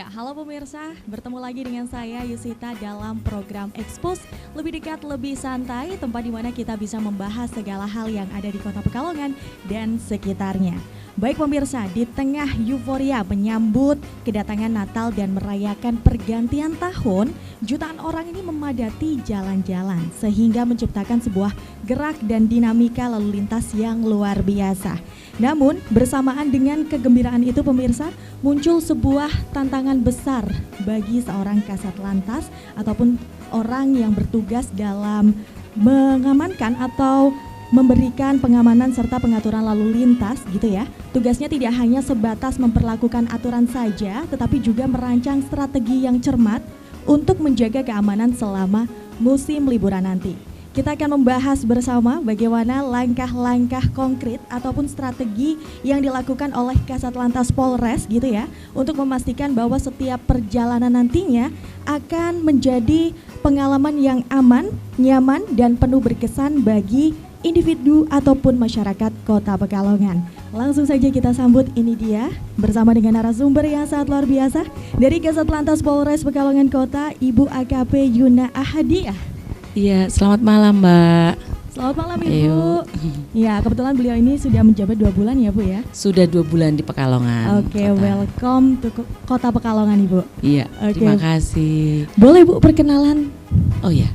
Ya, halo pemirsa, bertemu lagi dengan saya Yusita dalam program Expose, lebih dekat, lebih santai, tempat di mana kita bisa membahas segala hal yang ada di Kota Pekalongan dan sekitarnya. Baik pemirsa, di tengah euforia menyambut kedatangan Natal dan merayakan pergantian tahun, jutaan orang ini memadati jalan-jalan sehingga menciptakan sebuah gerak dan dinamika lalu lintas yang luar biasa. Namun, bersamaan dengan kegembiraan itu pemirsa, muncul sebuah tantangan besar bagi seorang kasat lantas ataupun orang yang bertugas dalam mengamankan atau memberikan pengamanan serta pengaturan lalu lintas gitu ya. Tugasnya tidak hanya sebatas memperlakukan aturan saja, tetapi juga merancang strategi yang cermat untuk menjaga keamanan selama musim liburan nanti. Kita akan membahas bersama bagaimana langkah-langkah konkret ataupun strategi yang dilakukan oleh Kasat Lantas Polres gitu ya, untuk memastikan bahwa setiap perjalanan nantinya akan menjadi pengalaman yang aman, nyaman, dan penuh berkesan bagi individu ataupun masyarakat Kota Pekalongan. Langsung saja kita sambut, ini dia bersama dengan narasumber yang sangat luar biasa dari Kasat Lantas Polres Pekalongan Kota, Ibu AKP Yuna Ahadiah. Iya, selamat malam Mbak. Selamat malam Ibu. Ya, kebetulan beliau ini sudah menjabat 2 bulan ya Bu ya? Sudah 2 bulan di Pekalongan. Oke, welcome to Kota Pekalongan Ibu. Iya, terima kasih. Boleh Bu perkenalan? Oh ya,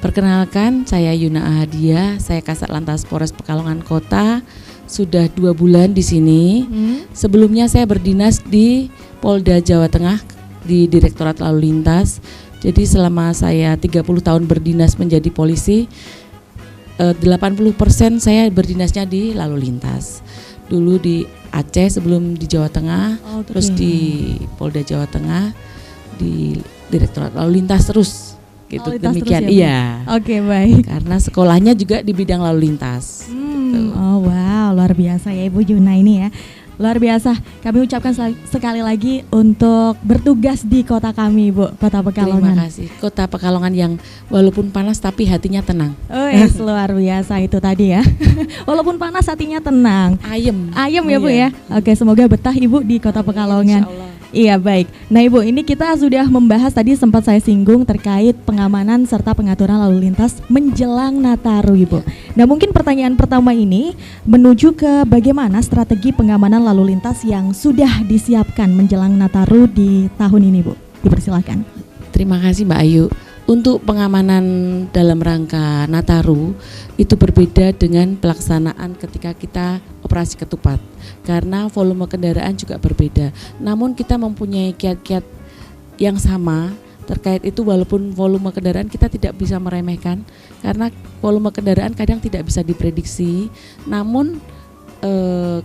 perkenalkan saya Yuna Ahadiah, saya Kasat Lantas Polres Pekalongan Kota. Sudah 2 bulan di sini. Sebelumnya saya berdinas di Polda Jawa Tengah di Direktorat Lalu Lintas. Jadi selama saya 30 tahun berdinas menjadi polisi, 80% saya berdinasnya di lalu lintas. Dulu di Aceh sebelum di Jawa Tengah, terus di Polda Jawa Tengah, di Direktorat Lalu Lintas terus. Gitu, demikian terus ya, iya. Oke, baik. Karena sekolahnya juga di bidang lalu lintas. Gitu. Oh wow, luar biasa ya Ibu Yuna ini ya. Luar biasa, kami ucapkan sekali lagi untuk bertugas di kota kami Bu, Kota Pekalongan. Terima kasih, Kota Pekalongan yang walaupun panas tapi hatinya tenang. Oh luar biasa itu tadi ya. Walaupun panas hatinya tenang. Ayem ya Bu ya. Oke, semoga betah Ibu di Kota Pekalongan. Insyaallah. Iya baik. Nah Ibu, ini kita sudah membahas tadi, sempat saya singgung terkait pengamanan serta pengaturan lalu lintas menjelang Nataru Ibu. Nah mungkin pertanyaan pertama ini menuju ke bagaimana strategi pengamanan lalu lintas yang sudah disiapkan menjelang Nataru di tahun ini Bu. Dipersilakan. Terima kasih Mbak Ayu. Untuk pengamanan dalam rangka Nataru itu berbeda dengan pelaksanaan ketika kita operasi ketupat, karena volume kendaraan juga berbeda. Namun kita mempunyai kiat-kiat yang sama terkait itu, walaupun volume kendaraan kita tidak bisa meremehkan, karena volume kendaraan kadang tidak bisa diprediksi. Namun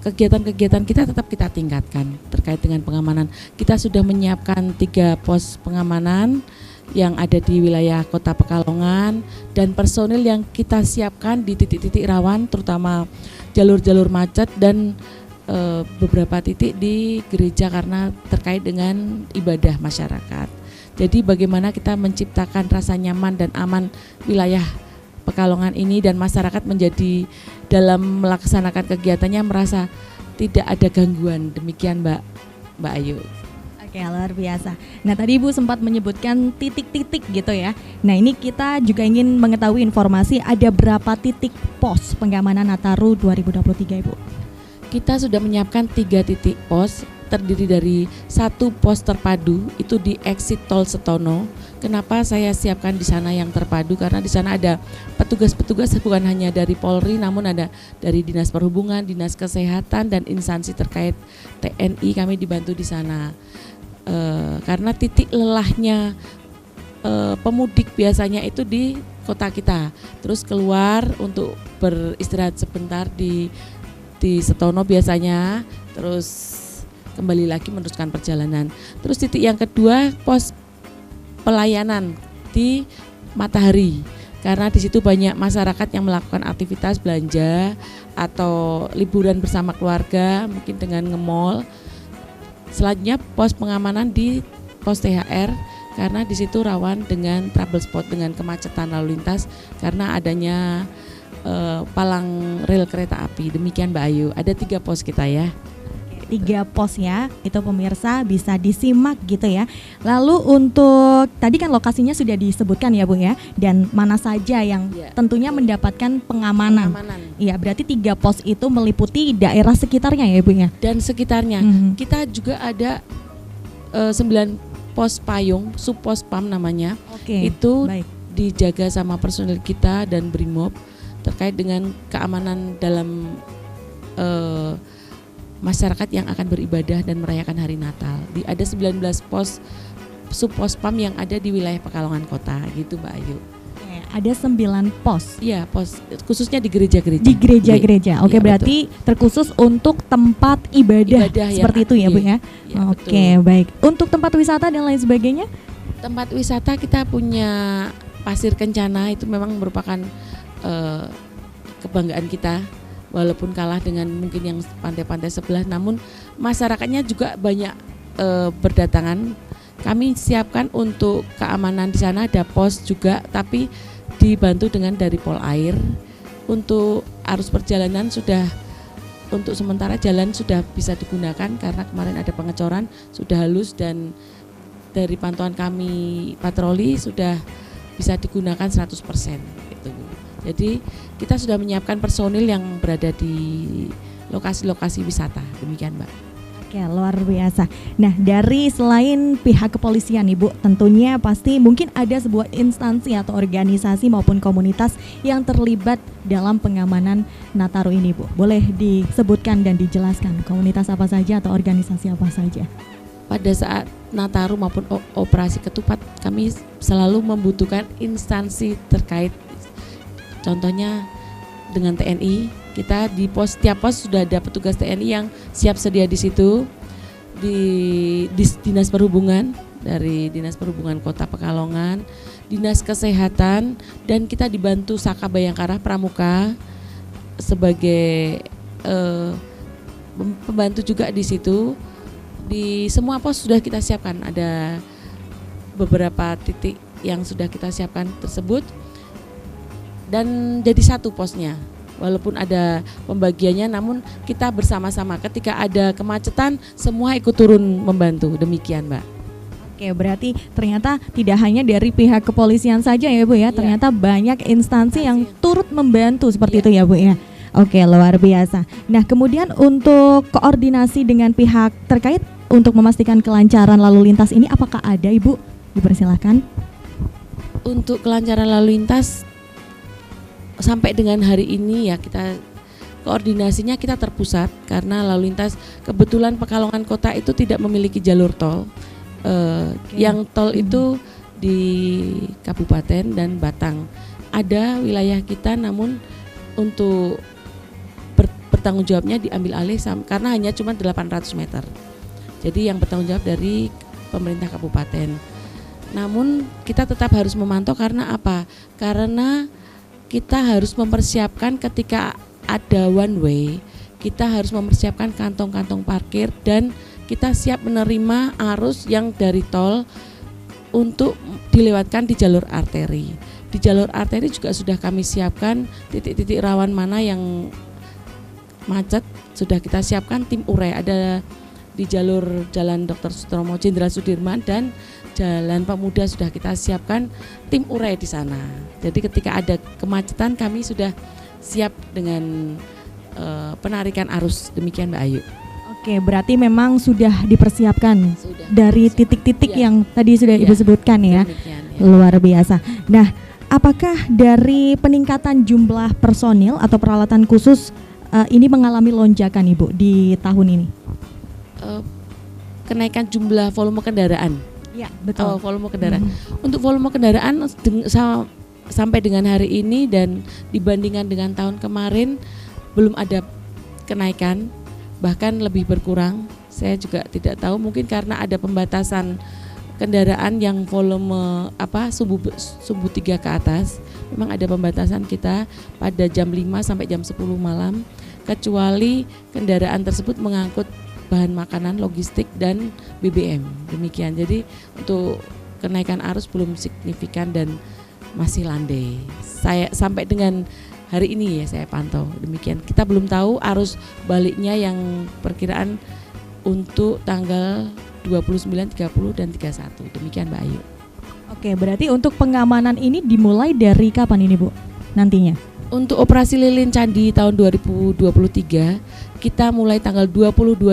kegiatan-kegiatan kita tetap kita tingkatkan terkait dengan pengamanan. Kita sudah menyiapkan 3 pos pengamanan yang ada di wilayah Kota Pekalongan, dan personil yang kita siapkan di titik-titik rawan, terutama jalur-jalur macet dan beberapa titik di gereja karena terkait dengan ibadah masyarakat. Jadi bagaimana kita menciptakan rasa nyaman dan aman wilayah Pekalongan ini, dan masyarakat menjadi dalam melaksanakan kegiatannya merasa tidak ada gangguan. Demikian Mbak Ayu. Oke, luar biasa. Nah tadi Ibu sempat menyebutkan titik-titik gitu ya. Nah ini kita juga ingin mengetahui informasi, ada berapa titik pos pengamanan Nataru 2023 Ibu? Kita sudah menyiapkan 3 titik pos, terdiri dari 1 pos terpadu itu di exit tol Setono. Kenapa saya siapkan di sana yang terpadu? Karena di sana ada petugas-petugas bukan hanya dari Polri, namun ada dari Dinas Perhubungan, Dinas Kesehatan, dan instansi terkait TNI. Kami dibantu di sana. Karena titik lelahnya pemudik biasanya itu di kota kita, terus keluar untuk beristirahat sebentar di Setono biasanya, terus kembali lagi meneruskan perjalanan. Terus titik yang kedua pos pelayanan di Matahari, karena di situ banyak masyarakat yang melakukan aktivitas belanja atau liburan bersama keluarga, mungkin dengan nge-mall. Selanjutnya pos pengamanan di pos THR, karena di situ rawan dengan trouble spot, dengan kemacetan lalu lintas karena adanya palang rel kereta api. Demikian Mbak Ayu. Ada 3 pos kita ya. 3 pos ya, itu pemirsa bisa disimak gitu ya. Lalu untuk tadi kan lokasinya sudah disebutkan ya Bu ya, dan mana saja yang tentunya mendapatkan pengamanan. Iya, berarti 3 pos itu meliputi daerah sekitarnya ya Bu ya. Dan sekitarnya. Kita juga ada 9 pos payung, sub-pos PAM namanya. Itu baik, dijaga sama personil kita dan Brimob terkait dengan keamanan dalam masyarakat yang akan beribadah dan merayakan hari Natal. Ada 19 pos sub-pos PAM yang ada di wilayah Pekalongan Kota gitu Mbak Ayu. Ada 9 pos. Iya, pos khususnya di gereja-gereja. Di gereja-gereja. Oke, berarti betul, terkhusus untuk tempat ibadah seperti itu ya Bu ya. Oke, baik. Untuk tempat wisata dan lain sebagainya? Tempat wisata kita punya Pasir Kencana, itu memang merupakan kebanggaan kita. Walaupun kalah dengan mungkin yang pantai-pantai sebelah, namun masyarakatnya juga banyak berdatangan. Kami siapkan untuk keamanan di sana, ada pos juga, tapi dibantu dengan dari Polair. Untuk arus perjalanan sudah, untuk sementara jalan sudah bisa digunakan karena kemarin ada pengecoran, sudah halus, dan dari pantauan kami patroli sudah bisa digunakan 100% gitu. Jadi kita sudah menyiapkan personil yang berada di lokasi-lokasi wisata, demikian Mbak. Oke, luar biasa. Nah, dari selain pihak kepolisian Ibu, tentunya pasti mungkin ada sebuah instansi atau organisasi maupun komunitas yang terlibat dalam pengamanan Nataru ini Bu. Boleh disebutkan dan dijelaskan komunitas apa saja atau organisasi apa saja? Pada saat Nataru maupun operasi ketupat, kami selalu membutuhkan instansi terkait. Contohnya dengan TNI, kita di pos, tiap pos sudah ada petugas TNI yang siap sedia di situ. Di Dinas Perhubungan, dari Dinas Perhubungan Kota Pekalongan, Dinas Kesehatan, dan kita dibantu Saka Bayangkara Pramuka sebagai pembantu juga di situ. Di semua pos sudah kita siapkan, ada beberapa titik yang sudah kita siapkan tersebut. Dan jadi satu posnya, walaupun ada pembagiannya, namun kita bersama-sama. Ketika ada kemacetan, semua ikut turun membantu. Demikian, Mbak. Oke, berarti ternyata tidak hanya dari pihak kepolisian saja ya Bu ya, ternyata banyak instansi yang turut membantu seperti itu ya Bu ya. Oke, luar biasa. Nah, kemudian untuk koordinasi dengan pihak terkait untuk memastikan kelancaran lalu lintas ini, apakah ada Ibu? Dipersilakan. Untuk kelancaran lalu lintas sampai dengan hari ini ya, kita koordinasinya kita terpusat karena lalu lintas kebetulan Pekalongan Kota itu tidak memiliki jalur tol. Yang tol itu di Kabupaten dan Batang ada wilayah kita, namun untuk bertanggung jawabnya diambil alih karena hanya cuma 800 meter. Jadi yang bertanggung jawab dari pemerintah kabupaten. Namun kita tetap harus memantau karena apa? Karena kita harus mempersiapkan ketika ada one way, kita harus mempersiapkan kantong-kantong parkir dan kita siap menerima arus yang dari tol untuk dilewatkan di jalur arteri. Di jalur arteri juga sudah kami siapkan titik-titik rawan mana yang macet, sudah kita siapkan tim urai. Ada di jalur Jalan Dr. Sutomo Jenderal Sudirman dan Jalan Pemuda sudah kita siapkan tim urai di sana. Jadi ketika ada kemacetan kami sudah siap dengan penarikan arus. Demikian Mbak Ayu. Oke, berarti memang sudah dipersiapkan dari titik-titik yang tadi sudah Ibu sebutkan ya. Demikian, ya. Luar biasa. Nah, apakah dari peningkatan jumlah personil atau peralatan khusus ini mengalami lonjakan Ibu di tahun ini? Kenaikan jumlah volume kendaraan. Ya, betul. Volume kendaraan. Untuk volume kendaraan sampai dengan hari ini dan dibandingkan dengan tahun kemarin belum ada kenaikan, bahkan lebih berkurang. Saya juga tidak tahu, mungkin karena ada pembatasan kendaraan yang volume sumbu 3 ke atas. Memang ada pembatasan kita pada jam 5 sampai jam 10 malam, kecuali kendaraan tersebut mengangkut bahan makanan, logistik, dan BBM. Demikian. Jadi untuk kenaikan arus belum signifikan dan masih landai. Saya sampai dengan hari ini ya saya pantau. Demikian. Kita belum tahu arus baliknya yang perkiraan untuk tanggal 29, 30 dan 31. Demikian Mbak Ayu. Oke, berarti untuk pengamanan ini dimulai dari kapan ini Bu nantinya? Untuk operasi lilin candi tahun 2023 kita mulai tanggal 22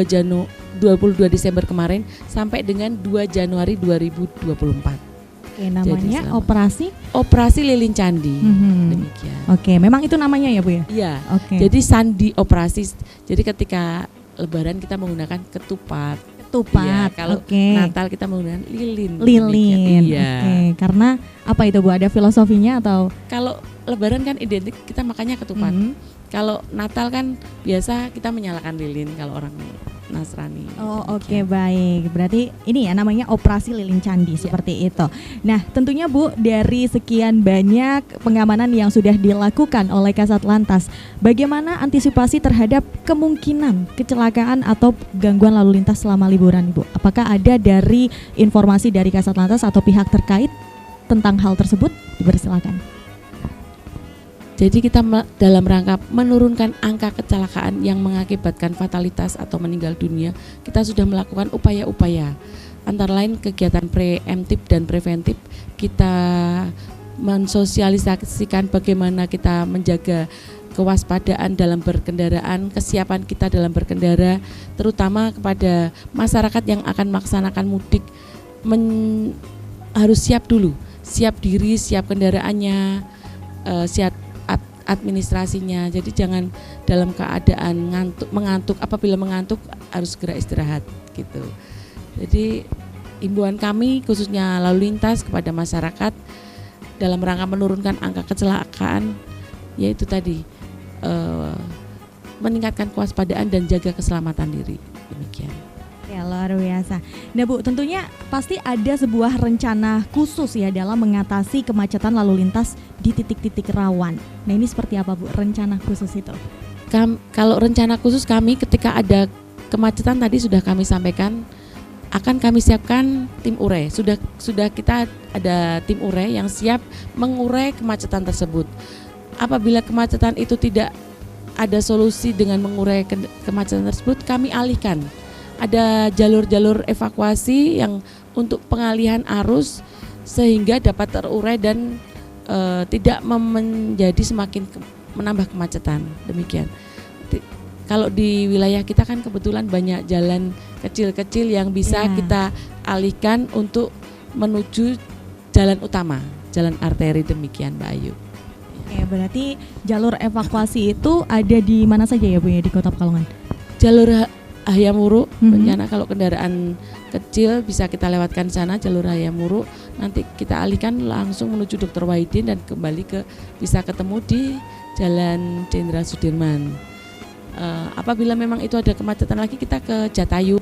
Desember kemarin sampai dengan 2 Januari 2024. Oke, namanya operasi lilin candi. Demikian. Oke, memang itu namanya ya Bu ya? Iya. Oke. Jadi sandi operasi. Jadi ketika Lebaran kita menggunakan ketupat. Iya, kalau Natal kita menggunakan lilin. Iya. Oke, karena apa itu Bu? Ada filosofinya atau? Kalau Lebaran kan identik kita makannya ketupat. Kalau Natal kan biasa kita menyalakan lilin kalau orang Nasrani. Oh oke, baik. Berarti ini ya namanya operasi lilin candi seperti itu. Nah tentunya Bu, dari sekian banyak pengamanan yang sudah dilakukan oleh Kasat Lantas, bagaimana antisipasi terhadap kemungkinan kecelakaan atau gangguan lalu lintas selama liburan Bu? Apakah ada dari informasi dari Kasat Lantas atau pihak terkait tentang hal tersebut? Dipersilakan. Jadi kita dalam rangka menurunkan angka kecelakaan yang mengakibatkan fatalitas atau meninggal dunia, kita sudah melakukan upaya-upaya. Antara lain kegiatan preemptif dan preventif, kita mensosialisasikan bagaimana kita menjaga kewaspadaan dalam berkendaraan, kesiapan kita dalam berkendara, terutama kepada masyarakat yang akan melaksanakan mudik, harus siap dulu, siap diri, siap kendaraannya, siap administrasinya. Jadi jangan dalam keadaan mengantuk. Apabila mengantuk harus segera istirahat gitu. Jadi himbauan kami khususnya lalu lintas kepada masyarakat dalam rangka menurunkan angka kecelakaan, yaitu tadi meningkatkan kewaspadaan dan jaga keselamatan diri. Demikian. Ya, luar biasa. Nah Bu, tentunya pasti ada sebuah rencana khusus ya dalam mengatasi kemacetan lalu lintas di titik-titik rawan. Nah ini seperti apa Bu rencana khusus itu? Kalau rencana khusus kami ketika ada kemacetan tadi sudah kami sampaikan, akan kami siapkan tim urai. Sudah kita ada tim urai yang siap mengurai kemacetan tersebut. Apabila kemacetan itu tidak ada solusi dengan mengurai kemacetan tersebut, kami alihkan. Ada jalur-jalur evakuasi yang untuk pengalihan arus sehingga dapat terurai dan tidak menjadi semakin menambah kemacetan. Demikian. Kalau di wilayah kita kan kebetulan banyak jalan kecil-kecil yang bisa kita alihkan untuk menuju jalan utama, jalan arteri. Demikian Mbak Ayu. Oke, berarti jalur evakuasi itu ada di mana saja ya Bu ya di Kota Pekalongan? Jalur Hayamuruk, rencana kalau kendaraan kecil bisa kita lewatkan sana jalur Hayamuruk, nanti kita alihkan langsung menuju Dr. Wahidin dan kembali bisa ketemu di Jalan Jenderal Sudirman. Apabila memang itu ada kemacetan lagi kita ke Jatayu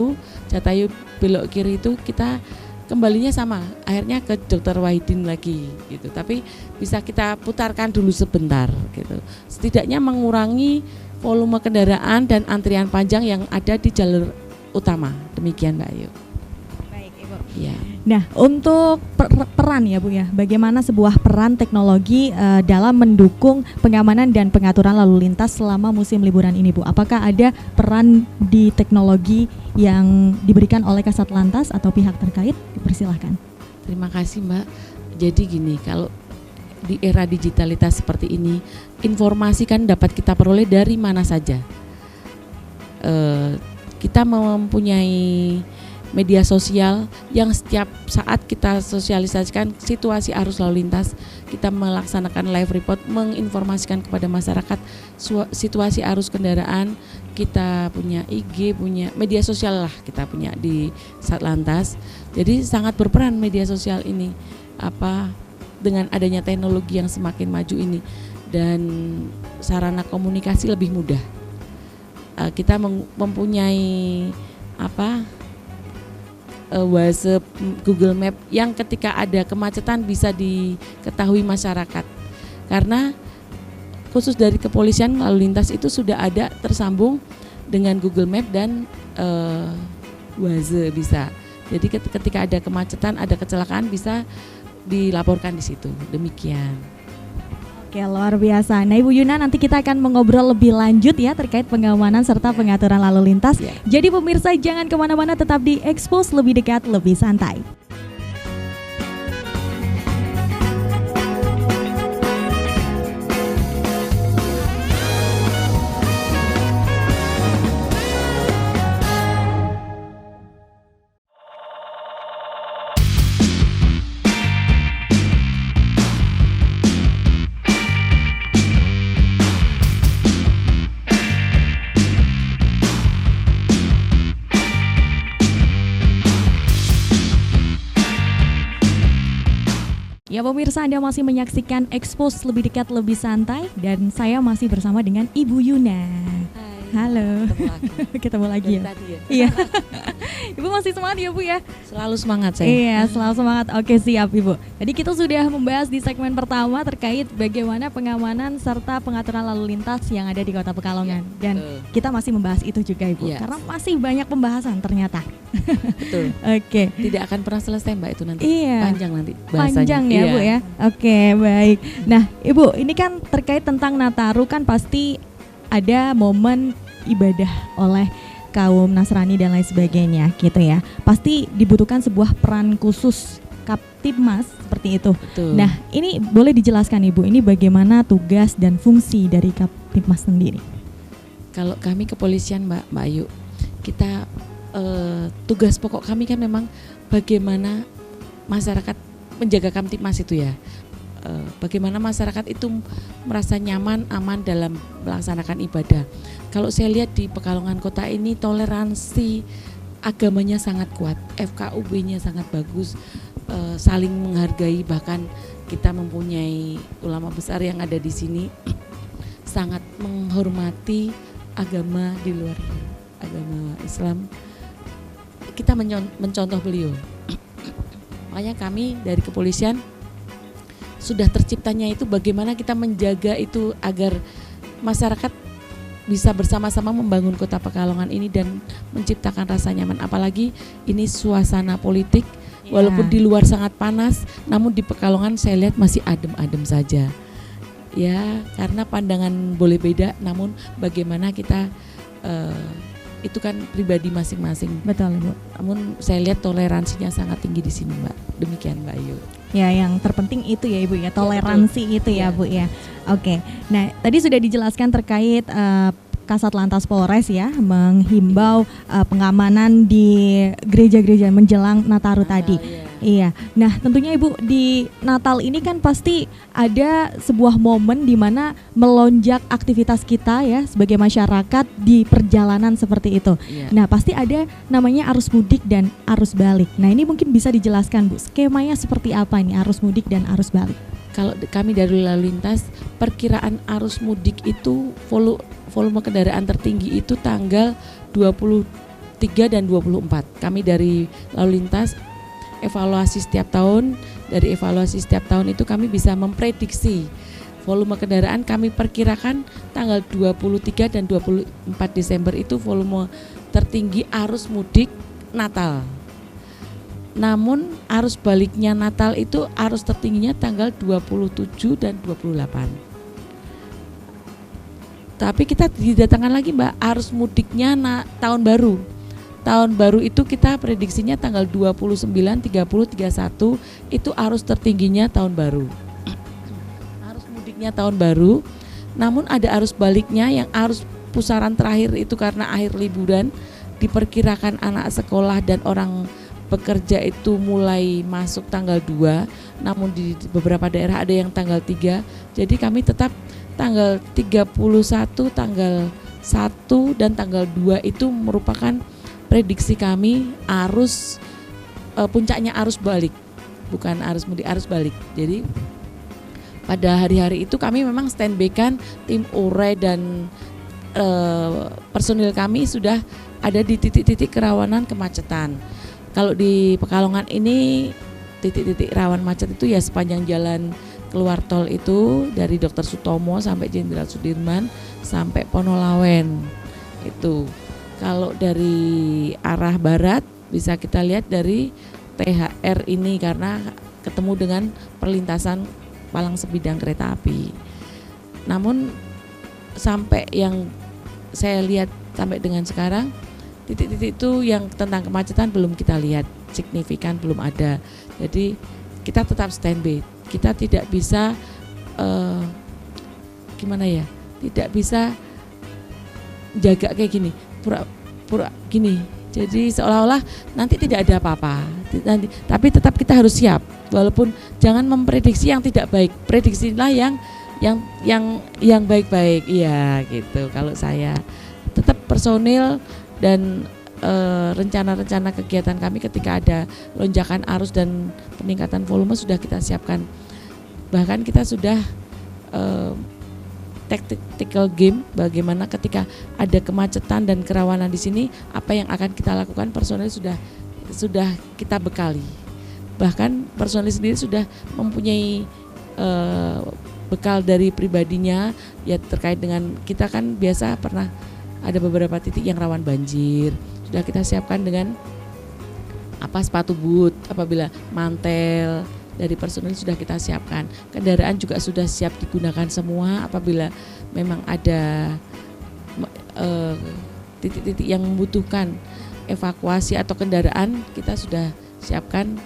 belok kiri itu kita kembalinya sama, akhirnya ke Dr. Wahidin lagi gitu. Tapi bisa kita putarkan dulu sebentar gitu. Setidaknya mengurangi volume kendaraan dan antrian panjang yang ada di jalur utama. Demikian Mbak Ayu. Baik Ibu. Ya. Nah untuk peran ya Bu ya, bagaimana sebuah peran teknologi dalam mendukung pengamanan dan pengaturan lalu lintas selama musim liburan ini Bu? Apakah ada peran di teknologi yang diberikan oleh Kasat Lantas atau pihak terkait? Dipersilahkan. Terima kasih Mbak. Jadi gini, kalau di era digitalitas seperti ini, informasi kan dapat kita peroleh dari mana saja. Kita mempunyai media sosial yang setiap saat kita sosialisasikan situasi arus lalu lintas. Kita melaksanakan live report, menginformasikan kepada masyarakat situasi arus kendaraan. Kita punya IG, punya media sosial lah kita punya di Satlantas. Jadi sangat berperan media sosial ini dengan adanya teknologi yang semakin maju ini dan sarana komunikasi lebih mudah. Kita mempunyai WhatsApp, Google Map yang ketika ada kemacetan bisa diketahui masyarakat. Karena khusus dari kepolisian lalu lintas itu sudah ada tersambung dengan Google Map dan WhatsApp bisa. Jadi ketika ada kemacetan, ada kecelakaan bisa dilaporkan di situ. Demikian. Oke, luar biasa. Nah, Ibu Yuna, nanti kita akan mengobrol lebih lanjut ya terkait pengamanan serta pengaturan lalu lintas. Jadi pemirsa jangan kemana-mana, tetap di Expose, lebih dekat, lebih santai. Ya pemirsa, Anda masih menyaksikan Expose, lebih dekat, lebih santai, dan saya masih bersama dengan Ibu Yuna. Hai. Halo. Ketemu lagi ya. Tadi ya. Iya. Ibu masih semangat ya Bu ya? Selalu semangat saya. Iya, selalu semangat. Oke, siap Ibu. Jadi kita sudah membahas di segmen pertama terkait bagaimana pengamanan serta pengaturan lalu lintas yang ada di Kota Pekalongan. Dan kita masih membahas itu juga Ibu, karena masih banyak pembahasan ternyata. Betul. Oke. Tidak akan pernah selesai Mbak itu nanti. Iya. Panjang nanti bahasanya. Panjang ya Bu ya. Oke, baik. Nah Ibu, ini kan terkait tentang Nataru, kan pasti ada momen ibadah oleh kaum Nasrani dan lain sebagainya gitu ya. Pasti dibutuhkan sebuah peran khusus Kaptibmas seperti itu. Betul. Nah, ini boleh dijelaskan Ibu, ini bagaimana tugas dan fungsi dari Kaptibmas sendiri? Kalau kami kepolisian Mbak Ayu, kita tugas pokok kami kan memang bagaimana masyarakat menjaga Kamtibmas itu ya. Bagaimana masyarakat itu merasa nyaman, aman dalam melaksanakan ibadah. Kalau saya lihat di Pekalongan Kota ini toleransi agamanya sangat kuat, FKUB-nya sangat bagus, saling menghargai, bahkan kita mempunyai ulama besar yang ada di sini sangat menghormati agama di luar agama Islam. Kita mencontoh beliau. Makanya kami dari kepolisian sudah terciptanya itu bagaimana kita menjaga itu agar masyarakat bisa bersama-sama membangun Kota Pekalongan ini dan menciptakan rasa nyaman. Apalagi ini suasana politik, walaupun di luar sangat panas, namun di Pekalongan saya lihat masih adem-adem saja. Ya, karena pandangan boleh beda, namun bagaimana kita itu kan pribadi masing-masing. Betul Ibu. Namun saya lihat toleransinya sangat tinggi di sini Mbak. Demikian Mbak Ayu. Ya, yang terpenting itu ya Ibu ya, toleransi ya, itu ya Bu ya. Oke. Nah, tadi sudah dijelaskan terkait Kasat Lantas Polres ya menghimbau pengamanan di gereja-gereja menjelang Nataru tadi. Iya. Nah, tentunya Ibu, di Natal ini kan pasti ada sebuah momen di mana melonjak aktivitas kita ya sebagai masyarakat di perjalanan seperti itu. Iya. Nah, pasti ada namanya arus mudik dan arus balik. Nah, ini mungkin bisa dijelaskan Bu, skemanya seperti apa nih arus mudik dan arus balik? Kalau kami dari lalu lintas, perkiraan arus mudik itu volume kendaraan tertinggi itu tanggal 23 dan 24. Kami dari lalu lintas evaluasi setiap tahun, dari evaluasi setiap tahun itu kami bisa memprediksi volume kendaraan. Kami perkirakan tanggal 23 dan 24 Desember itu volume tertinggi arus mudik Natal. Namun arus baliknya Natal itu arus tertingginya tanggal 27 dan 28. Tapi kita didatangkan lagi Mbak arus mudiknya tahun baru. Tahun baru itu kita prediksinya tanggal 29, 30, 31 itu arus tertingginya tahun baru. Arus mudiknya tahun baru, namun ada arus baliknya yang arus pusaran terakhir itu karena akhir liburan, diperkirakan anak sekolah dan orang bekerja itu mulai masuk tanggal 2, namun di beberapa daerah ada yang tanggal 3. Jadi kami tetap tanggal 31, tanggal 1 dan tanggal 2 itu merupakan prediksi kami arus puncaknya arus balik, bukan arus mudik, arus balik. Jadi pada hari-hari itu kami memang standby kan tim urai dan personil kami sudah ada di titik-titik kerawanan kemacetan. Kalau di Pekalongan ini titik-titik rawan macet itu ya sepanjang jalan keluar tol itu dari Dr. Sutomo sampai Jenderal Sudirman sampai Ponolawen itu. Kalau dari arah barat bisa kita lihat dari THR ini karena ketemu dengan perlintasan palang sebidang kereta api. Namun sampai yang saya lihat sampai dengan sekarang, titik-titik itu yang tentang kemacetan belum kita lihat signifikan, belum ada. Jadi kita tetap standby. Kita tidak bisa tidak bisa jaga kayak gini, pura-pura gini. Jadi seolah-olah nanti tidak ada apa-apa. Tapi tetap kita harus siap. Walaupun jangan memprediksi yang tidak baik. Prediksilah yang baik-baik. Iya, gitu. Kalau saya tetap personil dan rencana-rencana kegiatan kami ketika ada lonjakan arus dan peningkatan volume sudah kita siapkan. Bahkan kita sudah tactical game, bagaimana ketika ada kemacetan dan kerawanan di sini, apa yang akan kita lakukan, personil sudah kita bekali. Bahkan personil sendiri sudah mempunyai bekal dari pribadinya, ya terkait dengan kita kan biasa pernah ada beberapa titik yang rawan banjir, sudah kita siapkan dengan sepatu boot, apabila mantel dari personil sudah kita siapkan. Kendaraan juga sudah siap digunakan semua apabila memang ada titik-titik yang membutuhkan evakuasi atau kendaraan, kita sudah siapkan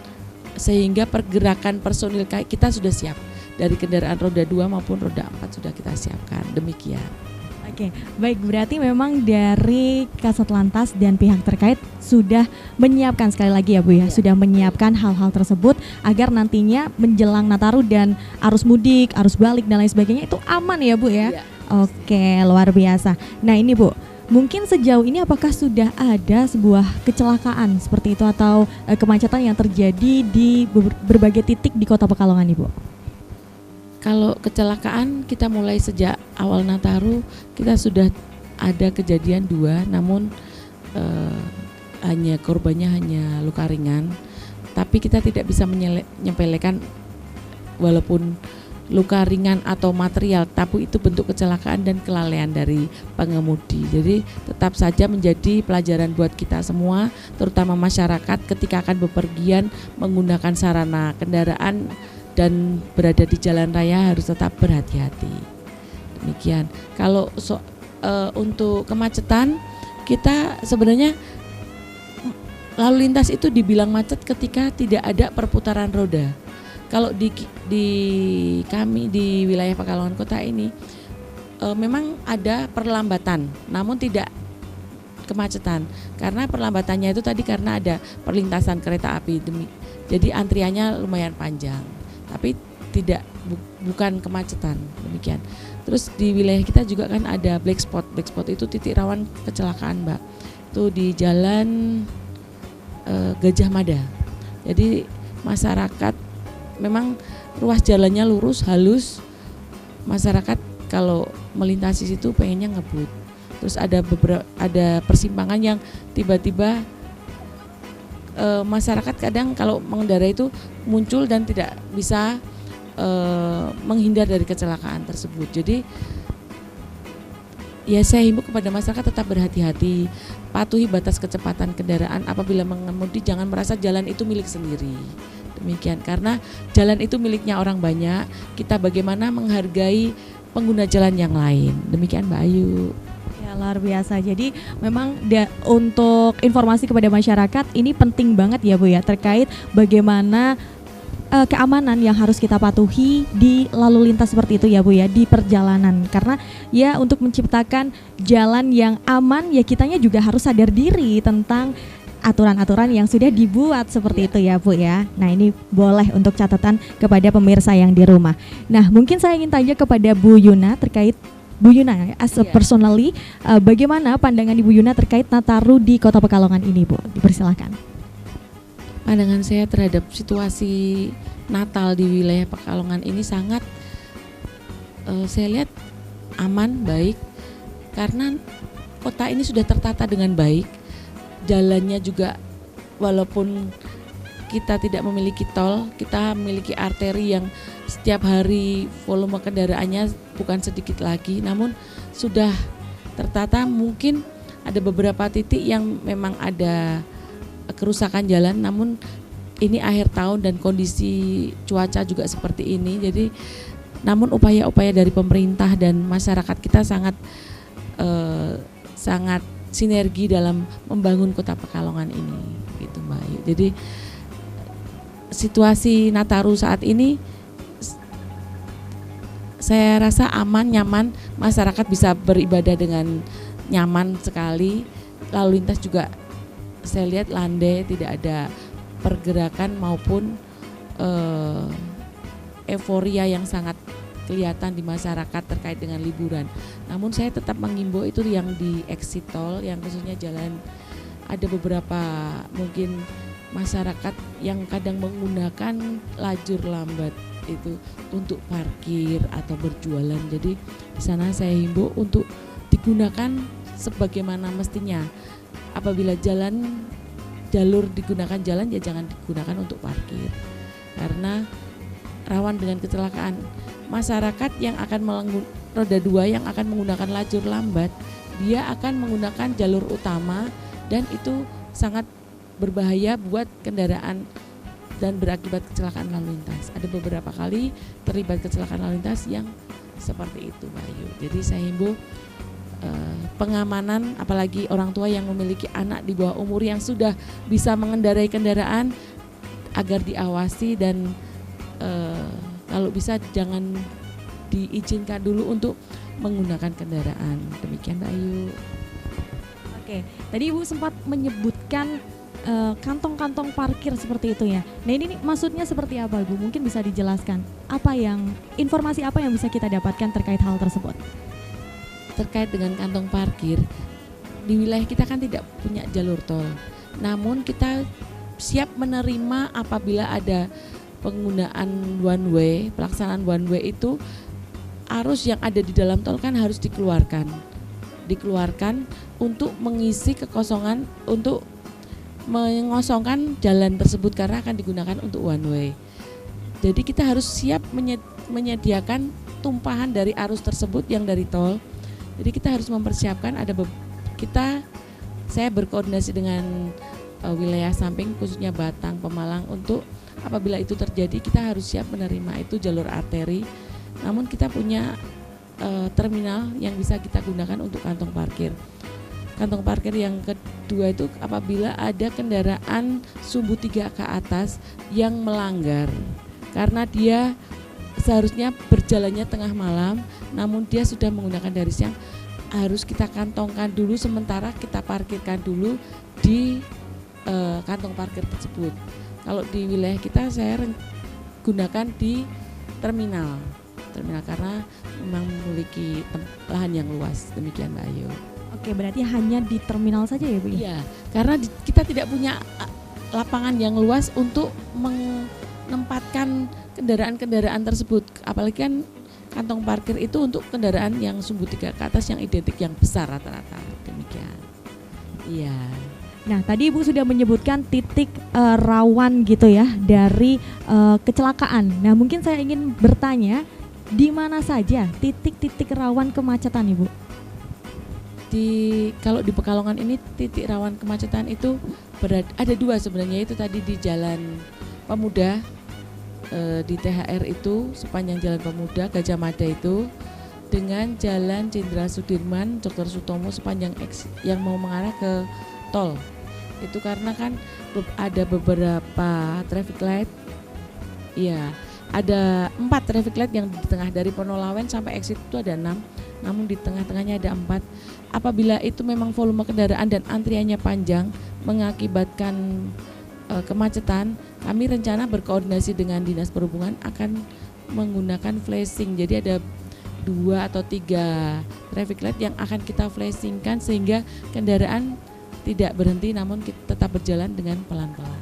sehingga pergerakan personil kita sudah siap. Dari kendaraan roda 2 maupun roda 4 sudah kita siapkan. Demikian. Oke, baik, berarti memang dari Kasat Lantas dan pihak terkait sudah menyiapkan, sekali lagi ya Bu ya, sudah menyiapkan hal-hal tersebut agar nantinya menjelang Nataru dan arus mudik, arus balik dan lain sebagainya itu aman ya Bu ya. Oke, luar biasa. Nah ini Bu, mungkin sejauh ini apakah sudah ada sebuah kecelakaan seperti itu atau kemacetan yang terjadi di berbagai titik di Kota Pekalongan Ibu? Kalau kecelakaan kita mulai sejak awal Nataru kita sudah ada kejadian 2, namun korbannya hanya luka ringan. Tapi kita tidak bisa menyepelekan walaupun luka ringan atau material, tapi itu bentuk kecelakaan dan kelalaian dari pengemudi. Jadi tetap saja menjadi pelajaran buat kita semua, terutama masyarakat ketika akan bepergian menggunakan sarana kendaraan dan berada di jalan raya harus tetap berhati-hati. Demikian. Kalau untuk kemacetan, kita sebenarnya lalu lintas itu dibilang macet ketika tidak ada perputaran roda. Kalau di kami di wilayah Pekalongan Kota ini memang ada perlambatan, namun tidak kemacetan. Karena perlambatannya itu tadi karena ada perlintasan kereta api, jadi antriannya lumayan panjang. Tapi bukan kemacetan, demikian. Terus di wilayah kita juga kan ada black spot. Black spot itu titik rawan kecelakaan, Mbak. Itu di jalan Gajah Mada. Jadi masyarakat memang ruas jalannya lurus, halus. Masyarakat kalau melintasi situ pengennya ngebut. Terus ada persimpangan yang tiba-tiba masyarakat kadang kalau mengendarai itu muncul dan tidak bisa menghindar dari kecelakaan tersebut. Jadi ya saya himbau kepada masyarakat tetap berhati-hati, patuhi batas kecepatan kendaraan. Apabila mengemudi jangan merasa jalan itu milik sendiri. Demikian, karena jalan itu miliknya orang banyak. Kita bagaimana menghargai pengguna jalan yang lain. Demikian Mbak Ayu. Ya, luar biasa. Jadi memang untuk informasi kepada masyarakat ini penting banget ya Bu ya, terkait bagaimana keamanan yang harus kita patuhi di lalu lintas seperti itu ya Bu ya, di perjalanan. Karena ya untuk menciptakan jalan yang aman ya kitanya juga harus sadar diri tentang aturan-aturan yang sudah dibuat seperti itu ya Bu ya. Nah ini boleh untuk catatan kepada pemirsa yang di rumah. Nah mungkin saya ingin tanya kepada Bu Yuna terkait Bu Yuna, as a personally, bagaimana pandangan Ibu Yuna terkait Nataru di Kota Pekalongan ini, Bu? Dipersilakan. Pandangan saya terhadap situasi Natal di wilayah Pekalongan ini sangat, saya lihat aman, baik, karena kota ini sudah tertata dengan baik, jalannya juga walaupun kita tidak memiliki tol, kita memiliki arteri yang setiap hari volume kendaraannya bukan sedikit lagi, namun sudah tertata. Mungkin ada beberapa titik yang memang ada kerusakan jalan, namun ini akhir tahun dan kondisi cuaca juga seperti ini, jadi namun upaya-upaya dari pemerintah dan masyarakat kita sangat sinergi dalam membangun Kota Pekalongan ini, gitu Mbak Ayu. Jadi situasi Nataru saat ini saya rasa aman, nyaman, masyarakat bisa beribadah dengan nyaman sekali. Lalu lintas juga saya lihat landai, tidak ada pergerakan maupun euforia yang sangat kelihatan di masyarakat terkait dengan liburan. Namun saya tetap mengimbau itu yang di exit tol, yang khususnya jalan, ada beberapa mungkin masyarakat yang kadang menggunakan lajur lambat itu untuk parkir atau berjualan. Jadi di sana saya himbau untuk digunakan sebagaimana mestinya. Apabila jalur digunakan jalan, ya jangan digunakan untuk parkir, karena rawan dengan kecelakaan. Masyarakat yang akan roda 2 yang akan menggunakan lajur lambat, dia akan menggunakan jalur utama dan itu sangat berbahaya buat kendaraan dan berakibat kecelakaan lalu lintas. Ada beberapa kali terlibat kecelakaan lalu lintas yang seperti itu, Mbak Ayu. Jadi saya himbau pengamanan, apalagi orang tua yang memiliki anak di bawah umur yang sudah bisa mengendarai kendaraan, agar diawasi dan kalau bisa jangan diizinkan dulu untuk menggunakan kendaraan. Demikian Mbak Ayu. Oke, tadi Ibu sempat menyebutkan kantong-kantong parkir seperti itu ya. Nah ini maksudnya seperti apa Ibu? Mungkin bisa dijelaskan informasi apa yang bisa kita dapatkan terkait hal tersebut? Terkait dengan kantong parkir, di wilayah kita kan tidak punya jalur tol. Namun kita siap menerima apabila ada penggunaan one way, pelaksanaan one way itu arus yang ada di dalam tol kan harus dikeluarkan untuk mengisi kekosongan, untuk mengosongkan jalan tersebut karena akan digunakan untuk one way. Jadi kita harus siap menyediakan tumpahan dari arus tersebut yang dari tol. Jadi kita harus mempersiapkan, saya berkoordinasi dengan wilayah samping khususnya Batang, Pemalang, untuk apabila itu terjadi kita harus siap menerima itu jalur arteri. Namun kita punya terminal yang bisa kita gunakan untuk kantong parkir. Kantong parkir yang kedua itu apabila ada kendaraan sumbu 3 ke atas yang melanggar, karena dia seharusnya berjalannya tengah malam, namun dia sudah menggunakan dari siang, harus kita kantongkan dulu, sementara kita parkirkan dulu di kantong parkir tersebut. Kalau di wilayah kita saya gunakan di terminal karena memang memiliki lahan yang luas. Demikian Mbak Ayu. Oke, berarti hanya di terminal saja ya Bu? Iya, karena kita tidak punya lapangan yang luas untuk menempatkan kendaraan-kendaraan tersebut. Apalagi kan kantong parkir itu untuk kendaraan yang sumbu 3 ke atas yang identik yang besar rata-rata. Demikian. Iya. Nah, tadi Ibu sudah menyebutkan titik rawan gitu ya dari kecelakaan. Nah, mungkin saya ingin bertanya, di mana saja titik-titik rawan kemacetan Ibu? Kalau di Pekalongan ini titik rawan kemacetan itu ada 2 sebenarnya, itu tadi di Jalan Pemuda, di THR itu sepanjang Jalan Pemuda Gajah Mada itu, dengan Jalan Jenderal Sudirman Dr. Sutomo sepanjang yang mau mengarah ke tol. Itu karena kan ada beberapa traffic light. Iya, ada 4 traffic light yang di tengah, dari Ponolawen sampai exit itu ada 6, namun di tengah-tengahnya ada 4. Apabila itu memang volume kendaraan dan antriannya panjang mengakibatkan kemacetan, kami rencana berkoordinasi dengan Dinas Perhubungan akan menggunakan flashing. Jadi ada 2 atau 3 traffic light yang akan kita flashingkan sehingga kendaraan tidak berhenti namun tetap berjalan dengan pelan-pelan.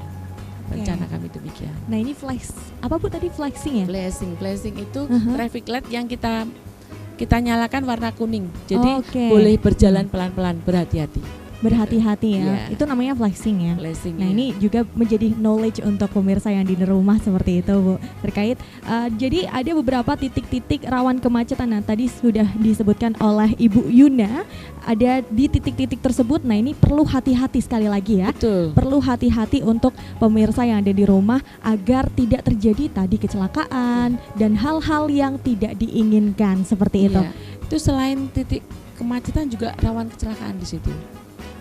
Rencana kami demikian. Nah ini apa Bu tadi, flashing ya? Flashing itu traffic light yang kita nyalakan warna kuning. Jadi boleh berjalan pelan-pelan, berhati-hati. berhati-hati ya. Iya. Itu namanya flexing ya. Flexing, Nah ya. ini juga menjadi knowledge untuk pemirsa yang di rumah seperti itu Bu. Terkait jadi ada beberapa titik-titik rawan kemacetan. Nah tadi sudah disebutkan oleh Ibu Yuna, ada di titik-titik tersebut. Nah ini perlu hati-hati sekali lagi ya. Betul. Perlu hati-hati untuk pemirsa yang ada di rumah agar tidak terjadi tadi kecelakaan dan hal-hal yang tidak diinginkan seperti itu. Iya. Itu selain titik kemacetan juga rawan kecelakaan di situ.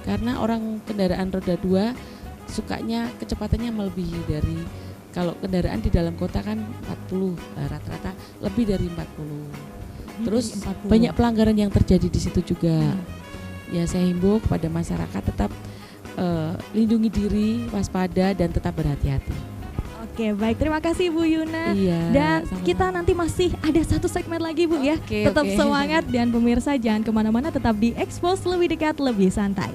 Karena orang kendaraan roda 2 sukanya kecepatannya melebihi dari, kalau kendaraan di dalam kota kan 40, rata-rata lebih dari 40. Terus 40. banyak pelanggaran yang terjadi di situ juga. Ya saya himbau kepada masyarakat tetap lindungi diri, waspada dan tetap berhati-hati. Oke, baik, terima kasih Bu Yuna. Iya, Dan sama-sama. kita nanti masih ada satu segmen lagi Bu ya. Oke, Tetap oke. semangat dan pemirsa jangan kemana-mana, tetap di Expose lebih dekat, lebih santai.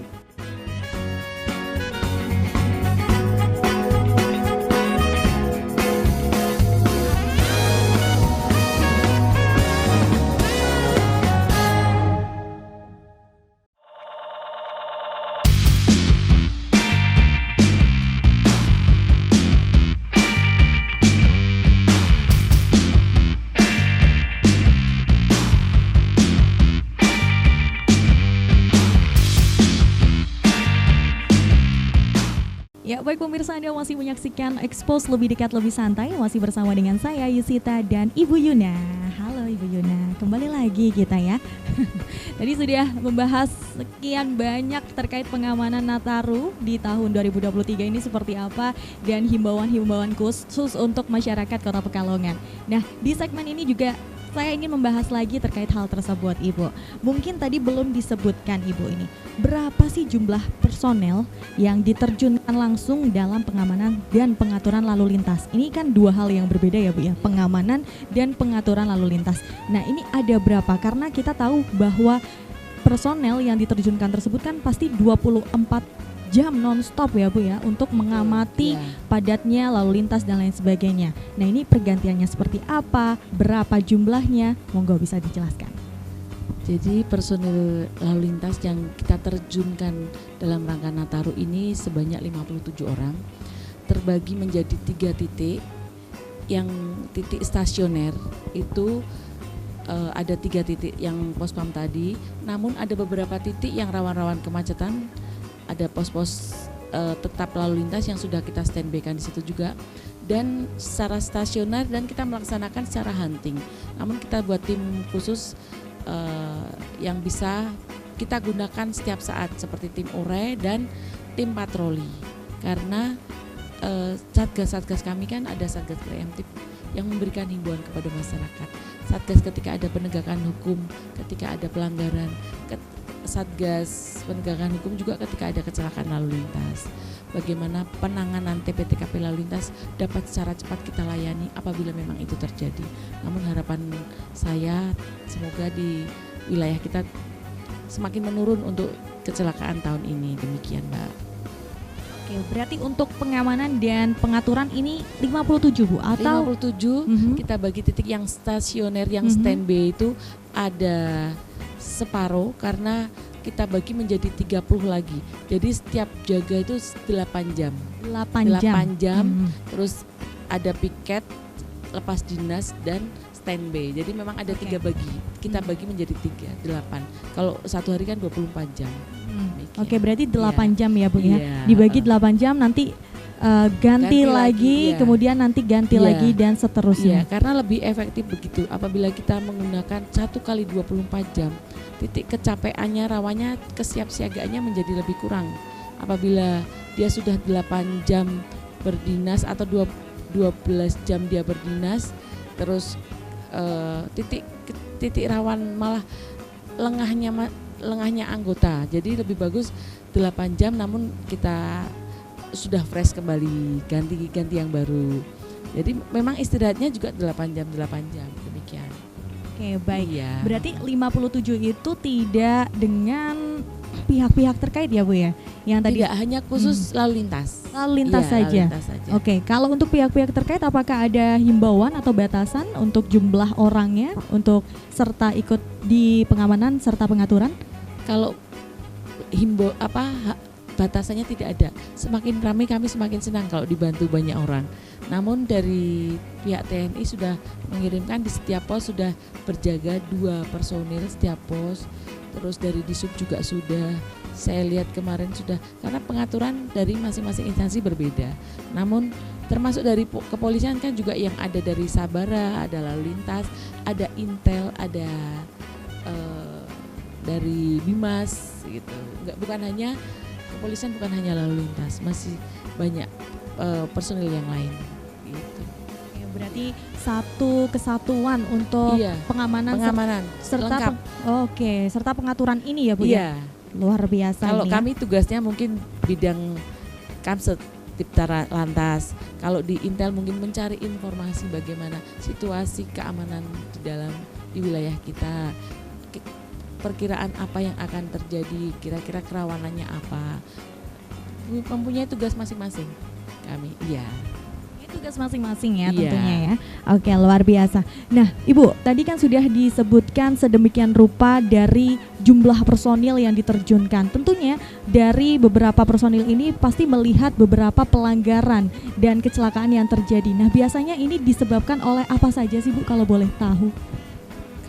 Ya baik pemirsa, Anda masih menyaksikan Expose lebih dekat lebih santai, masih bersama dengan saya Yusita dan Ibu Yuna. Halo Ibu Yuna, kembali lagi kita ya. Tadi sudah membahas sekian banyak terkait pengamanan Nataru di tahun 2023 ini seperti apa dan himbauan-himbauan khusus untuk masyarakat Kota Pekalongan. Nah di segmen ini juga saya ingin membahas lagi terkait hal tersebut Ibu. Mungkin tadi belum disebutkan Ibu ini, berapa sih jumlah personel yang diterjunkan langsung dalam pengamanan dan pengaturan lalu lintas? Ini kan dua hal yang berbeda ya Bu ya, pengamanan dan pengaturan lalu lintas. Nah ini ada berapa? Karena kita tahu bahwa personel yang diterjunkan tersebut kan pasti 24 jam non-stop ya Bu ya, untuk mengamati Ya. padatnya lalu lintas dan lain sebagainya. Nah ini pergantiannya seperti apa, berapa jumlahnya, monggo bisa dijelaskan. Jadi personil lalu lintas yang kita terjunkan dalam rangka Nataru ini sebanyak 57 orang, terbagi menjadi 3 titik. Yang titik stasioner itu ada 3 titik yang pospam tadi, namun ada beberapa titik yang rawan-rawan kemacetan. Ada pos-pos tetap lalu lintas yang sudah kita standby-kan di situ juga, dan secara stasioner dan kita melaksanakan secara hunting. Namun kita buat tim khusus yang bisa kita gunakan setiap saat seperti tim ore dan tim patroli. Karena satgas-satgas kami kan ada satgas preemptif yang memberikan himbauan kepada masyarakat. Satgas ketika ada penegakan hukum, ketika ada pelanggaran, Satgas penegakan hukum juga ketika ada kecelakaan lalu lintas. Bagaimana penanganan TP/TKP lalu lintas dapat secara cepat kita layani apabila memang itu terjadi. Namun harapan saya semoga di wilayah kita semakin menurun untuk kecelakaan tahun ini. Demikian Mbak. Oke, berarti untuk pengamanan dan pengaturan ini 57 Bu atau 57 kita bagi titik yang stasioner, yang standby itu ada separuh karena kita bagi menjadi 30 lagi. Jadi setiap jaga itu 8 jam. 8 jam. Terus ada piket, lepas dinas dan standby. Jadi memang ada 3 bagi. Kita bagi menjadi 8. Kalau satu hari kan 24 jam. Oke, berarti 8 jam ya Bu ya. Iya. Dibagi 8 jam nanti ganti lagi, iya. kemudian nanti ganti Iya. lagi dan Iya, seterusnya. karena lebih efektif begitu. Apabila kita menggunakan 1 kali 24 jam, titik kecapeannya, rawannya, kesiapsiagaannya menjadi lebih kurang. Apabila dia sudah 8 jam berdinas atau 12 jam dia berdinas, terus titik rawan malah lengahnya anggota. Jadi lebih bagus 8 jam namun kita sudah fresh kembali, ganti yang baru. Jadi memang istirahatnya juga 8 jam demikian. Oke, baik. Iya. Berarti 57 itu tidak dengan pihak-pihak terkait ya Bu ya? Yang tadi Tidak hanya khusus lalu lintas. lalu lintas Iya, saja. lalu lintas saja. Oke, kalau untuk pihak-pihak terkait apakah ada himbauan atau batasan untuk jumlah orangnya untuk serta ikut di pengamanan serta pengaturan? Kalau batasannya tidak ada. Semakin ramai kami semakin senang kalau dibantu banyak orang. Namun dari pihak TNI sudah mengirimkan di setiap pos sudah berjaga 2 personil setiap pos. Terus dari Disub juga sudah. Saya lihat kemarin sudah, karena pengaturan dari masing-masing instansi berbeda. Namun termasuk dari kepolisian kan juga yang ada dari Sabara, ada lalu lintas, ada Intel, ada dari Bimas gitu. Bukan hanya kepolisian, bukan hanya lalu lintas, masih banyak personil yang lain gitu. Berarti satu kesatuan untuk pengamanan serta serta pengaturan ini ya Bu ya. Luar biasa. Kalau ini kami tugasnya mungkin bidang Kamset Tiptara Lantas. Kalau di Intel mungkin mencari informasi bagaimana situasi keamanan di wilayah kita. Perkiraan apa yang akan terjadi, kira-kira kerawanannya apa. Mempunyai tugas masing-masing kami. Iya. Tugas masing-masing ya tentunya ya. Oke, luar biasa. Nah, Ibu, tadi kan sudah disebutkan sedemikian rupa dari jumlah personil yang diterjunkan. Tentunya dari beberapa personil ini pasti melihat beberapa pelanggaran dan kecelakaan yang terjadi. Nah, biasanya ini disebabkan oleh apa saja sih Bu kalau boleh tahu?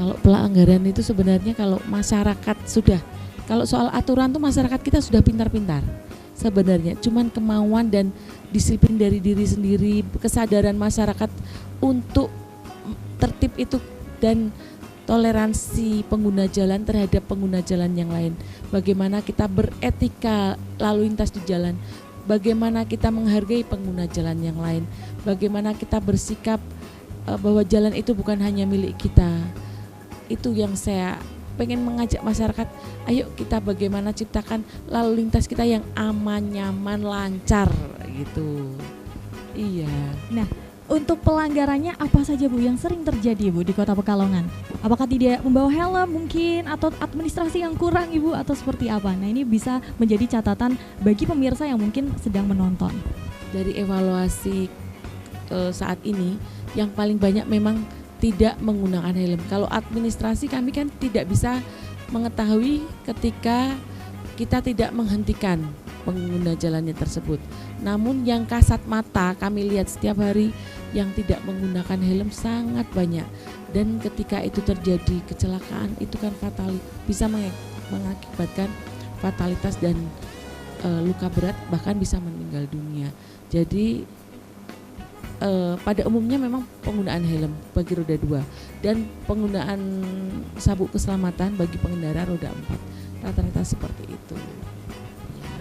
Kalau pelanggaran itu sebenarnya kalau masyarakat kalau soal aturan tuh masyarakat kita sudah pintar-pintar. Sebenarnya cuman kemauan dan disiplin dari diri sendiri, kesadaran masyarakat untuk tertib itu dan toleransi pengguna jalan terhadap pengguna jalan yang lain. Bagaimana kita beretika lalu lintas di jalan, bagaimana kita menghargai pengguna jalan yang lain, bagaimana kita bersikap bahwa jalan itu bukan hanya milik kita. Itu yang saya pengen mengajak masyarakat, ayo kita bagaimana ciptakan lalu lintas kita yang aman, nyaman, lancar gitu. Iya. Nah, untuk pelanggarannya apa saja Bu yang sering terjadi Bu di Kota Pekalongan? Apakah tidak membawa helm mungkin atau administrasi yang kurang Ibu atau seperti apa? Nah, ini bisa menjadi catatan bagi pemirsa yang mungkin sedang menonton. Dari evaluasi saat ini yang paling banyak memang tidak menggunakan helm. Kalau administrasi kami kan tidak bisa mengetahui ketika kita tidak menghentikan pengguna jalannya tersebut. Namun yang kasat mata kami lihat setiap hari yang tidak menggunakan helm sangat banyak. Dan ketika itu terjadi kecelakaan itu kan bisa mengakibatkan fatalitas dan luka berat, bahkan bisa meninggal dunia. Jadi pada umumnya memang penggunaan helm bagi roda 2 dan penggunaan sabuk keselamatan bagi pengendara roda 4 rata-rata seperti itu.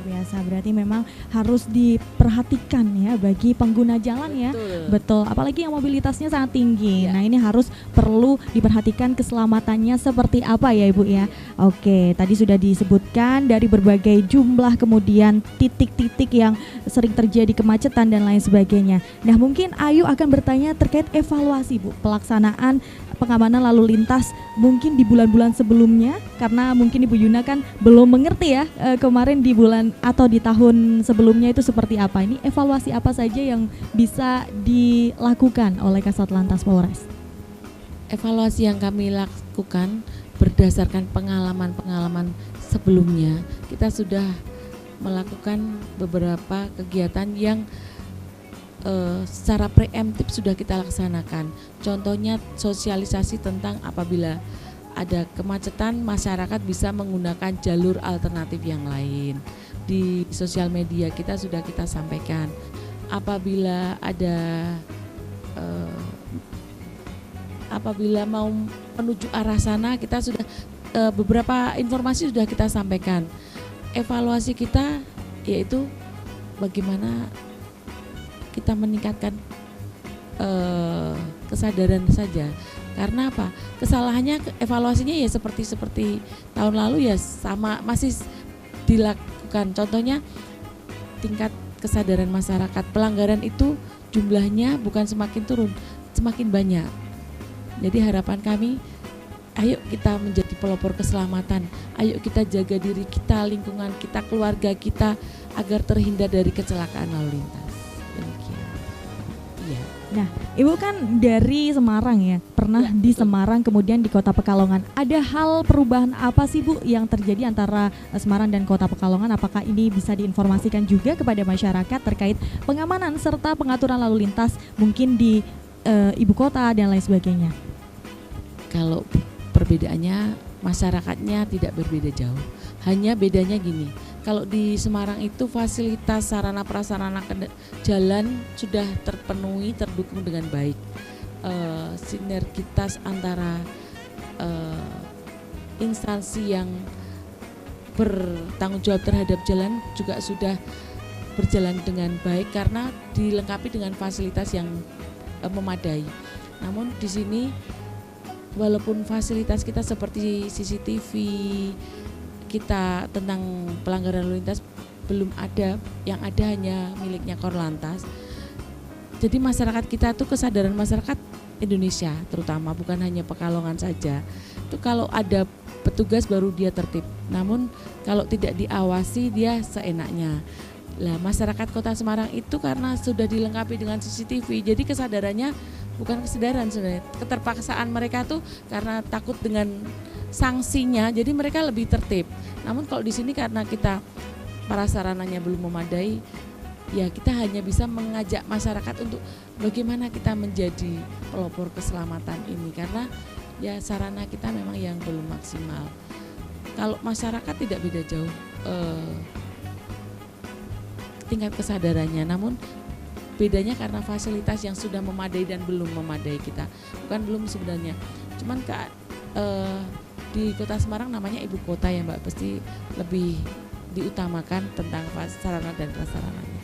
Biasa, berarti memang harus diperhatikan ya bagi pengguna jalan ya. Betul, apalagi yang mobilitasnya sangat tinggi. Nah, ini harus perlu diperhatikan keselamatannya seperti apa ya Ibu ya. Oke, tadi sudah disebutkan dari berbagai jumlah, kemudian titik-titik yang sering terjadi kemacetan dan lain sebagainya. Nah, mungkin Ayu akan bertanya terkait evaluasi Bu pelaksanaan pengamanan lalu lintas mungkin di bulan-bulan sebelumnya, karena mungkin Ibu Yuna kan belum mengerti ya kemarin di bulan atau di tahun sebelumnya itu seperti apa. Ini evaluasi apa saja yang bisa dilakukan oleh Kasat Lantas Polres? Evaluasi yang kami lakukan berdasarkan pengalaman-pengalaman sebelumnya. Kita sudah melakukan beberapa kegiatan yang secara preemptif sudah kita laksanakan. Contohnya sosialisasi tentang apabila ada kemacetan masyarakat bisa menggunakan jalur alternatif yang lain. Di sosial media kita sudah kita sampaikan. Apabila apabila mau menuju arah sana kita sudah beberapa informasi sudah kita sampaikan. Evaluasi kita yaitu bagaimana kita meningkatkan kesadaran saja. Karena apa? Kesalahannya evaluasinya ya seperti tahun lalu ya sama masih dilakukan. Contohnya tingkat kesadaran masyarakat, pelanggaran itu jumlahnya bukan semakin turun, semakin banyak. Jadi harapan kami, ayo kita menjadi pelopor keselamatan. Ayo kita jaga diri kita, lingkungan kita, keluarga kita agar terhindar dari kecelakaan lalu lintas. Demikian. Iya. Nah, Ibu kan dari Semarang ya, pernah Ya, di betul. Semarang kemudian di Kota Pekalongan. Ada hal perubahan apa sih Bu yang terjadi antara Semarang dan Kota Pekalongan? Apakah ini bisa diinformasikan juga kepada masyarakat terkait pengamanan serta pengaturan lalu lintas mungkin di ibu kota dan lain sebagainya? Kalau perbedaannya masyarakatnya tidak berbeda jauh. Hanya bedanya gini, kalau di Semarang itu fasilitas sarana prasarana jalan sudah terpenuhi, terdukung dengan baik. Sinergitas antara instansi yang bertanggung jawab terhadap jalan juga sudah berjalan dengan baik karena dilengkapi dengan fasilitas yang memadai. Namun di sini walaupun fasilitas kita seperti CCTV, kita tentang pelanggaran lalu lintas belum ada, yang ada hanya miliknya Korlantas. Jadi masyarakat kita tuh, kesadaran masyarakat Indonesia terutama, bukan hanya Pekalongan saja, itu kalau ada petugas baru dia tertib. Namun kalau tidak diawasi dia seenaknya. Lah masyarakat Kota Semarang itu karena sudah dilengkapi dengan CCTV, jadi kesadarannya bukan kesadaran sebenarnya, keterpaksaan mereka tuh karena takut dengan sanksinya, jadi mereka lebih tertib. Namun kalau di sini karena kita prasarananya belum memadai, ya kita hanya bisa mengajak masyarakat untuk bagaimana kita menjadi pelopor keselamatan ini, karena ya sarana kita memang yang belum maksimal. Kalau masyarakat tidak beda jauh tingkat kesadarannya, namun bedanya karena fasilitas yang sudah memadai dan belum memadai kita. Bukan belum sebenarnya, cuman di Kota Semarang namanya ibu kota ya Mbak, pasti lebih diutamakan tentang sarana dan prasarananya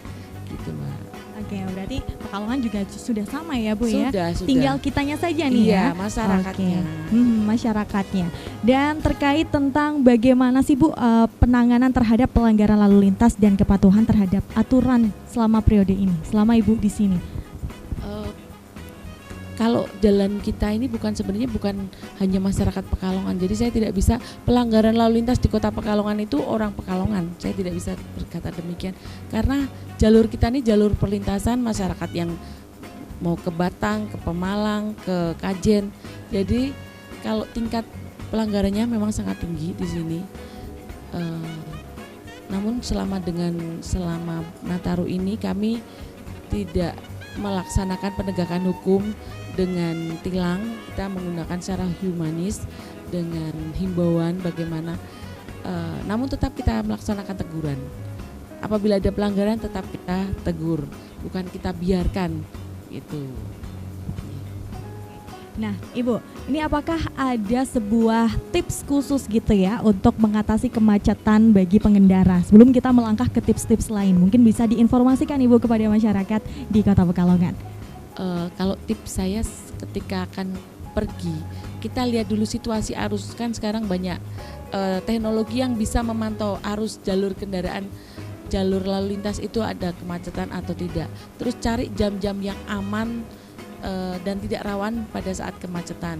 gitu Mbak. Oke, berarti Pekalongan juga sudah sama ya Bu ya? Sudah. Tinggal kitanya saja nih Iya, ya? masyarakatnya. Oke. Masyarakatnya. Dan terkait tentang bagaimana sih Bu penanganan terhadap pelanggaran lalu lintas dan kepatuhan terhadap aturan selama periode ini, selama Ibu di sini? Kalau jalan kita ini sebenarnya bukan hanya masyarakat Pekalongan, jadi saya tidak bisa pelanggaran lalu lintas di Kota Pekalongan itu orang Pekalongan, saya tidak bisa berkata demikian, karena jalur kita ini jalur perlintasan masyarakat yang mau ke Batang, ke Pemalang, ke Kajen. Jadi kalau tingkat pelanggarannya memang sangat tinggi di sini. Namun selama Nataru ini kami tidak melaksanakan penegakan hukum dengan tilang, kita menggunakan secara humanis dengan himbauan bagaimana. Namun tetap kita melaksanakan teguran. Apabila ada pelanggaran tetap kita tegur, bukan kita biarkan itu. Nah, Ibu, ini apakah ada sebuah tips khusus gitu ya untuk mengatasi kemacetan bagi pengendara? Sebelum kita melangkah ke tips-tips lain, mungkin bisa diinformasikan Ibu kepada masyarakat di Kota Pekalongan. Kalau tips saya ketika akan pergi, kita lihat dulu situasi arus, kan sekarang banyak teknologi yang bisa memantau arus jalur kendaraan, jalur lalu lintas itu ada kemacetan atau tidak. Terus cari jam-jam yang aman dan tidak rawan pada saat kemacetan.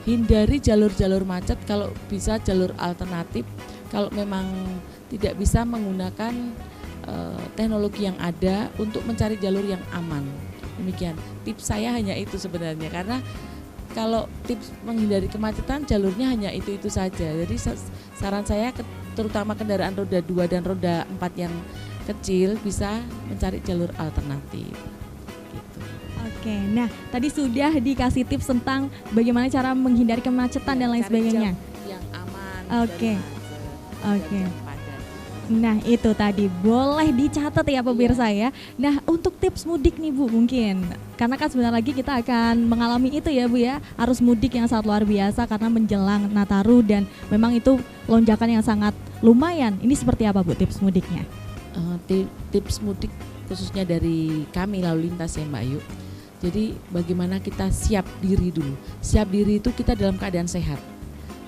Hindari jalur-jalur macet, kalau bisa jalur alternatif. Kalau memang tidak bisa, menggunakan teknologi yang ada untuk mencari jalur yang aman. Demikian. Tips saya hanya itu sebenarnya, karena kalau tips menghindari kemacetan jalurnya hanya itu saja. Jadi saran saya terutama kendaraan roda 2 dan roda 4 yang kecil bisa mencari jalur alternatif. Oke, nah tadi sudah dikasih tips tentang bagaimana cara menghindari kemacetan dan lain sebagainya. Yang aman. Oke. Nah itu tadi boleh dicatat ya pemirsa ya. Nah untuk tips mudik nih Bu mungkin, karena kan sebentar lagi kita akan mengalami itu ya Bu ya, arus mudik yang sangat luar biasa karena menjelang Nataru dan memang itu lonjakan yang sangat lumayan. Ini seperti apa Bu tips mudiknya? Tips mudik khususnya dari kami lalu lintas ya Mbak Ayu. Jadi bagaimana kita siap diri dulu. Siap diri itu kita dalam keadaan sehat,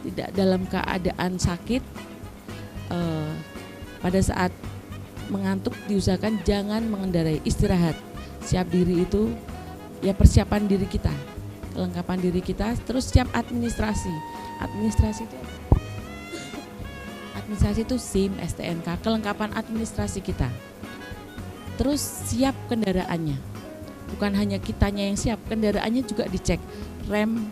tidak dalam keadaan sakit. Pada saat mengantuk diusahakan jangan mengendarai, istirahat. Siap diri itu ya persiapan diri kita, kelengkapan diri kita. Terus siap administrasi. Administrasi itu SIM, STNK, kelengkapan administrasi kita. Terus siap kendaraannya. bukan hanya kitanya yang siap, kendaraannya juga dicek, rem,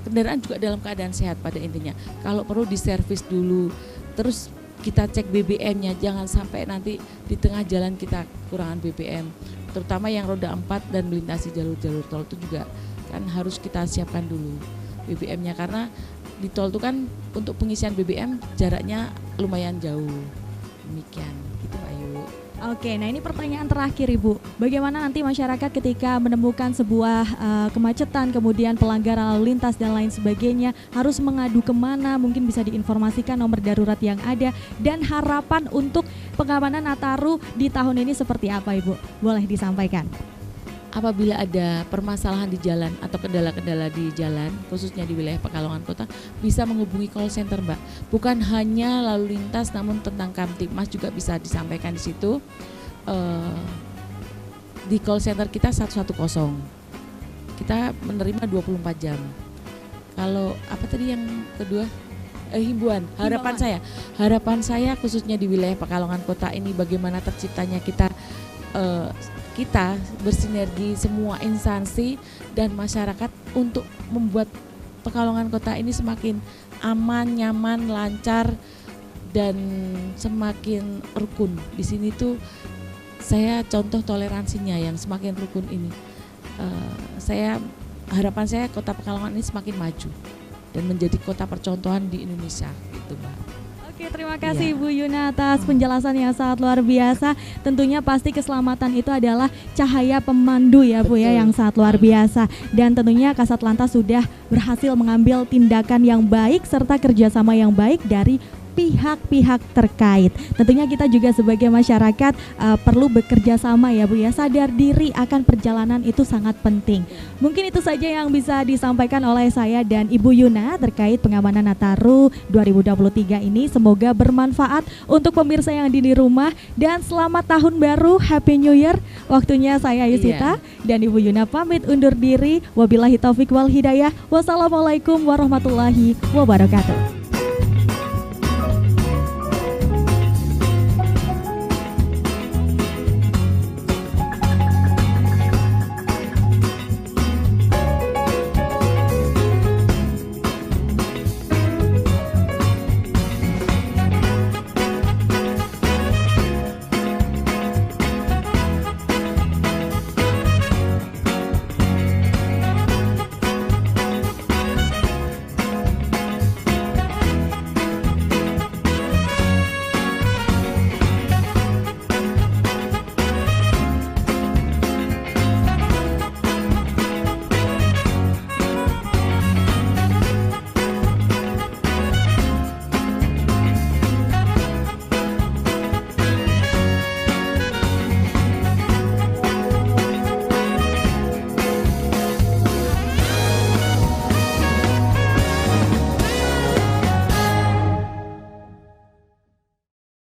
kendaraan juga dalam keadaan sehat pada intinya. Kalau perlu diservis dulu, terus kita cek BBM-nya, jangan sampai nanti di tengah jalan kita kekurangan BBM, terutama yang roda 4 dan melintasi jalur-jalur tol itu juga kan harus kita siapkan dulu BBM-nya, karena di tol itu kan untuk pengisian BBM jaraknya lumayan jauh. Demikian, gitu Pak Ayu. Oke, nah ini pertanyaan terakhir Ibu. Bagaimana nanti masyarakat ketika menemukan sebuah kemacetan, kemudian pelanggaran lalu lintas dan lain sebagainya, harus mengadu kemana? Mungkin bisa diinformasikan nomor darurat yang ada, dan harapan untuk pengamanan Nataru di tahun ini seperti apa Ibu? Boleh disampaikan. Apabila ada permasalahan di jalan atau kendala-kendala di jalan, khususnya di wilayah Pekalongan Kota, bisa menghubungi call center Mbak. Bukan hanya lalu lintas, namun tentang Kamtipmas juga bisa disampaikan di situ. Di call center kita 110. Kita menerima 24 jam. Kalau apa tadi yang kedua? Himbauan. Harapan saya khususnya di wilayah Pekalongan Kota ini, bagaimana terciptanya kita bersinergi semua instansi dan masyarakat untuk membuat Pekalongan Kota ini semakin aman, nyaman, lancar, dan semakin rukun. Di sini tuh saya contoh toleransinya yang semakin rukun ini. Harapan saya Kota Pekalongan ini semakin maju dan menjadi kota percontohan di Indonesia, gitu Mbak. Oke, terima kasih Ibu Yuna atas penjelasan yang sangat luar biasa. Tentunya pasti keselamatan itu adalah cahaya pemandu ya Bu ya, yang sangat luar biasa. Dan tentunya Kasat Lantas sudah berhasil mengambil tindakan yang baik serta kerjasama yang baik dari pihak-pihak terkait. Tentunya kita juga sebagai masyarakat perlu bekerja sama ya Bu ya, sadar diri akan perjalanan itu sangat penting. Mungkin itu saja yang bisa disampaikan oleh saya dan Ibu Yuna terkait pengamanan Nataru 2023 ini. Semoga bermanfaat untuk pemirsa yang di rumah, dan selamat tahun baru, Happy New Year. Waktunya saya Yusita dan Ibu Yuna pamit undur diri. Wabillahi taufik wal hidayah. Wassalamualaikum warahmatullahi wabarakatuh.